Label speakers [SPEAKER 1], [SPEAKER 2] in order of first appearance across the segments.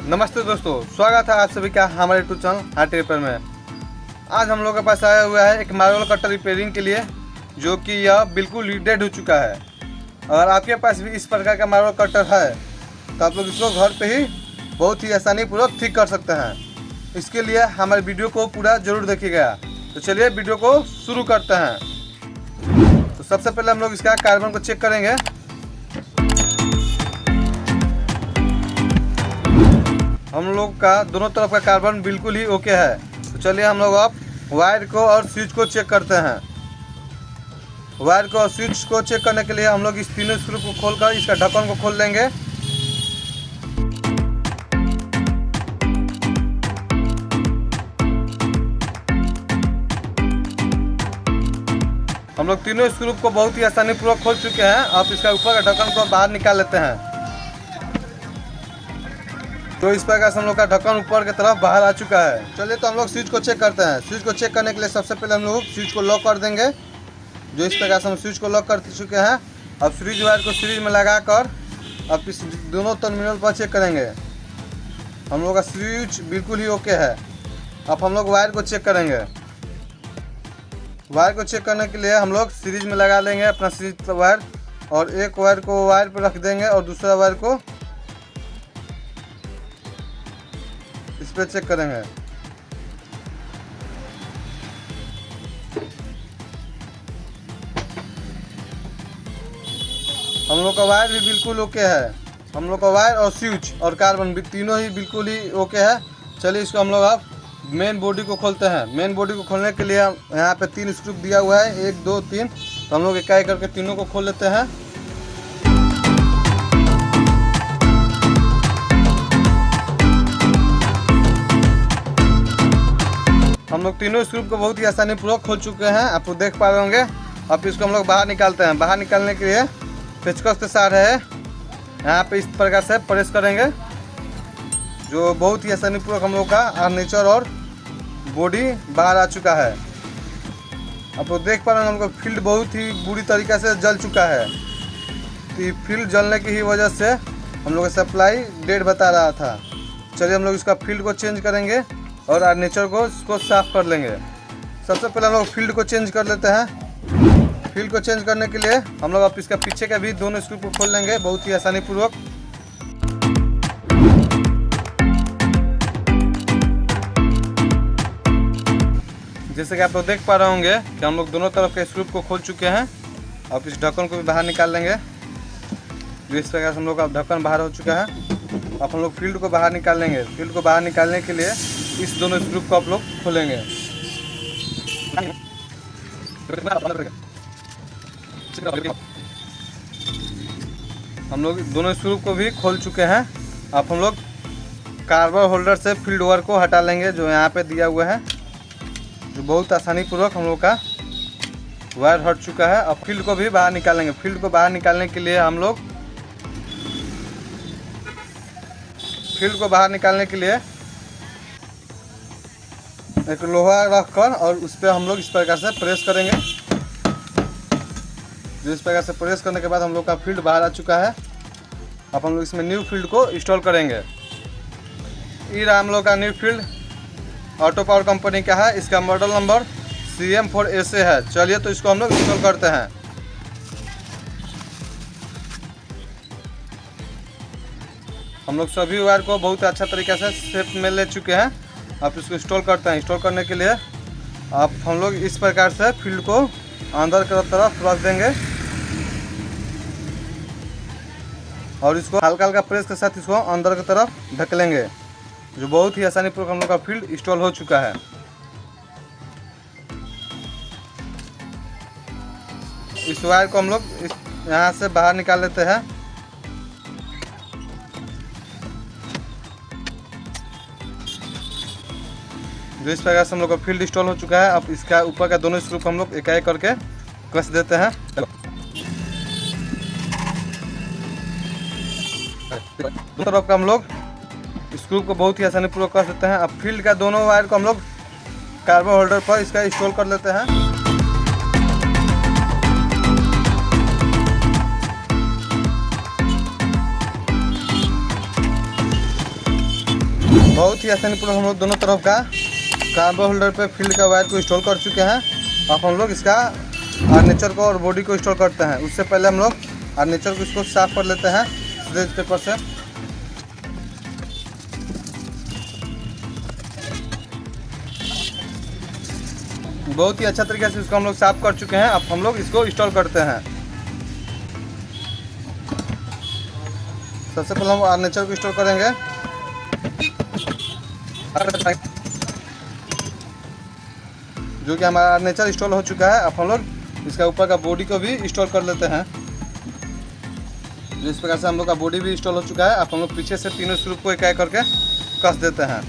[SPEAKER 1] नमस्ते दोस्तों, स्वागत है आप सभी का हमारे यूट्यूब चैनल हार्ट रिपेयर में। आज हम लोग के पास आया हुआ है एक मार्बल कटर रिपेयरिंग के लिए, जो कि यह बिल्कुल डेड हो चुका है। अगर आपके पास भी इस प्रकार का मार्बल कटर है तो आप लोग इसको घर पे ही बहुत ही आसानी पूर्वक ठीक कर सकते हैं। इसके लिए हमारे वीडियो को पूरा जरूर देखिएगा। तो चलिए वीडियो को शुरू करते हैं। तो सबसे पहले हम लोग इसका कार्बन को चेक करेंगे। हम लोग का दोनों तरफ का कार्बन बिल्कुल ही ओके है। तो चलिए हम लोग अब वायर को और स्विच को चेक करते हैं। वायर को और स्विच को चेक करने के लिए हम लोग इस तीनों स्क्रू को खोलकर इसका ढक्कन को खोल लेंगे। हम लोग तीनों स्क्रू को बहुत ही आसानी पूर्वक खोल चुके हैं। अब इसका ऊपर का ढक्कन को बाहर निकाल लेते हैं। तो इस प्रकार से हम लोग का ढक्कन ऊपर की तरफ बाहर आ चुका है। चलिए तो हम लोग स्विच को चेक करते हैं। स्विच को चेक करने के लिए सबसे पहले हम लोग स्विच को लॉक कर देंगे। जो इस प्रकार से हम स्विच को लॉक कर चुके हैं। अब सीरीज वायर को सीरीज में लगाकर अब इस दोनों टर्मिनल पर चेक करेंगे। हम लोग का स्विच बिल्कुल ही ओके है। अब हम लोग वायर को चेक करेंगे। वायर को चेक करने के लिए हम लोग सीरीज में लगा लेंगे अपना सीरीज वायर, और एक वायर को वायर पर रख देंगे और दूसरा वायर को इस पे चेक करेंगे। हम लोग का वायर भी बिल्कुल ओके है। हम लोग का वायर और स्विच और कार्बन भी तीनों ही बिल्कुल ही ओके है। चलिए इसको हम लोग अब मेन बॉडी को खोलते हैं। मेन बॉडी को खोलने के लिए यहाँ पे 3 स्क्रू दिया हुआ है, 1 2 3। तो हम लोग एक एक करके तीनों को खोल लेते हैं। हम लोग तीनों स्क्रू को बहुत ही आसानी पूर्वक खोल चुके हैं, आप देख पा रहे होंगे। अब इसको हम लोग बाहर निकालते हैं। बाहर निकालने के लिए पेचकस के साथ है यहाँ पे इस प्रकार से प्रेस करेंगे, जो बहुत ही आसानी पूर्वक हम लोग का आर्मेचर और बॉडी बाहर आ चुका है। आप देख पा रहे हैं हम लोग फील्ड बहुत ही बुरी तरीके से जल चुका है। तो ये फील्ड जलने की ही वजह से हम लोग का सप्लाई डेड बता रहा था। चलिए हम लोग इसका फील्ड को चेंज करेंगे और आर्मेचर को इसको साफ कर लेंगे। सबसे पहले हम लोग फील्ड को चेंज कर लेते हैं। फील्ड को चेंज करने के लिए हम लोग अब इसका पीछे का भी दोनों स्क्रू को खोल लेंगे बहुत ही आसानी पूर्वक। जैसे कि आप लोग देख पा रहे होंगे कि हम लोग दोनों तरफ के स्क्रू को खोल चुके हैं। अब इस ढक्कन को भी बाहर निकाल लेंगे। जो इस प्रकार से हम लोग का ढक्कन बाहर हो चुका है। अब हम लोग फील्ड को बाहर निकाल लेंगे। फील्ड को बाहर निकालने के लिए इस दोनों स्क्रू को आप लोग खोलेंगे। हम लोग दोनों स्क्रू को भी खोल चुके हैं। अब हम लोग कार्बन होल्डर से फील्ड वायर को हटा लेंगे, जो यहाँ पे दिया हुआ है, जो बहुत आसानी पूर्वक हम लोग का वायर हट चुका है। अब फील्ड को भी बाहर निकालेंगे। फील्ड को बाहर निकालने के लिए हम लोग एक लोहा रखकर और उस पर हम लोग इस प्रकार से प्रेस करेंगे। जो इस प्रकार से प्रेस करने के बाद हम लोग का फील्ड बाहर आ चुका है। अब हम लोग इसमें न्यू फील्ड को इंस्टॉल करेंगे। ये रहा हम लोग का new field, auto power company का है। इसका मॉडल नंबर CM4SA है। चलिए तो इसको हम लोग इंस्टॉल करते हैं। हम लोग सभी वायर को बहुत अच्छा तरीके से शेप में ले चुके हैं। अब इसको इंस्टॉल करते हैं। इंस्टॉल करने के लिए अब हम लोग इस प्रकार से फील्ड को अंदर की तरफ रख देंगे और इसको हल्का हल्का प्रेस के साथ इसको अंदर की तरफ ढकेलेंगे, जो बहुत ही आसानी पूर्वक हम लोग का फील्ड इंस्टॉल हो चुका है। इस वायर को हम लोग यहाँ से बाहर निकाल लेते हैं। जो इस प्रकार से हम लोग का फील्ड इंस्टॉल हो चुका है। अब इसका ऊपर का दोनों स्क्रू को हम लोग एक एक करके कस देते हैं। दोनों तरफ का हम लोग स्क्रू को बहुत ही आसानी पूर्वक कस देते हैं। अब फील्ड का दोनों वायर को हम लोग कार्बन होल्डर पर इसका इंस्टॉल कर लेते हैं। बहुत ही आसानीपूर्वक हम लोग दोनों तरफ का कार्बन होल्डर पे फील्ड का वायर को इंस्टॉल कर चुके हैं। अब हम लोग इसका आर्मेचर को और बॉडी को इंस्टॉल करते हैं। उससे पहले हम लोग आर्मेचर को इसको साफ कर लेते हैं स्ट्रेच पेपर से। बहुत ही अच्छा तरीके से इसको हम लोग साफ कर चुके हैं। अब हम लोग इसको इंस्टॉल करते हैं। सबसे पहले हम आर्मेचर को इंस्टॉल करेंगे। जो कि हमारा आर्मेचर इंस्टॉल हो चुका है। अब हम लोग इसका ऊपर का बॉडी को भी इंस्टॉल कर लेते हैं। जिस प्रकार से हम लोग का बॉडी भी इंस्टॉल हो चुका है। अब हम लोग पीछे से तीनों स्क्रू को एक एक करके कस देते हैं।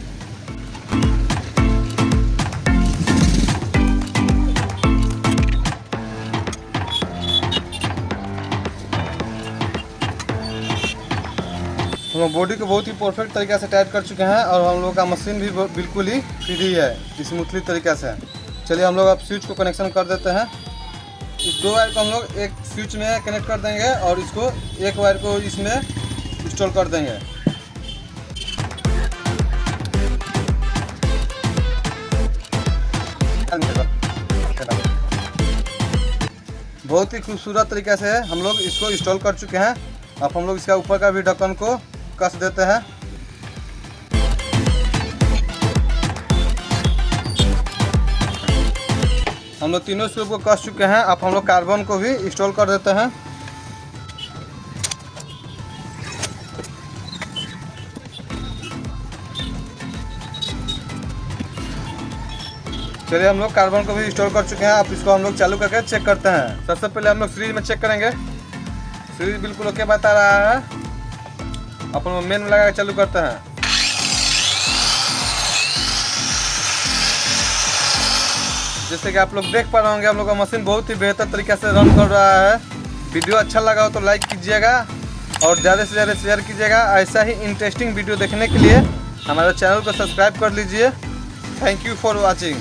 [SPEAKER 1] हम लोग बॉडी को बहुत ही परफेक्ट तरीके से टाइट कर चुके हैं और हम लोग का मशीन भी बिल्कुल ही फ्री है स्मूथली तरीके से। चलिए हम लोग अब स्विच को कनेक्शन कर देते हैं। इस दो वायर को हम लोग एक स्विच में कनेक्ट कर देंगे और इसको एक वायर को इसमें इंस्टॉल कर देंगे। बहुत ही खूबसूरत तरीके से हम लोग इसको इंस्टॉल कर चुके हैं। अब हम लोग इसका ऊपर का भी ढक्कन को कस देते हैं। हम लोग तीनों स्क्रू को कस चुके हैं। अब हम लोग कार्बन को भी इंस्टॉल कर देते हैं। चलिए हम लोग कार्बन को भी इंस्टॉल कर चुके हैं। अब इसको हम लोग चालू करके चेक करते हैं। सबसे पहले हम लोग सीरीज में चेक करेंगे। सीरीज बिल्कुल ओके बता रहा है। अपन मेन में लगा के चालू करते हैं। जैसे कि आप लोग देख पा रहे होंगे हम लोग का मशीन बहुत ही बेहतर तरीके से रन कर रहा है। वीडियो अच्छा लगा हो तो लाइक कीजिएगा और ज़्यादा से ज़्यादा शेयर कीजिएगा। ऐसा ही इंटरेस्टिंग वीडियो देखने के लिए हमारे चैनल को सब्सक्राइब कर लीजिए। Thank you for watching.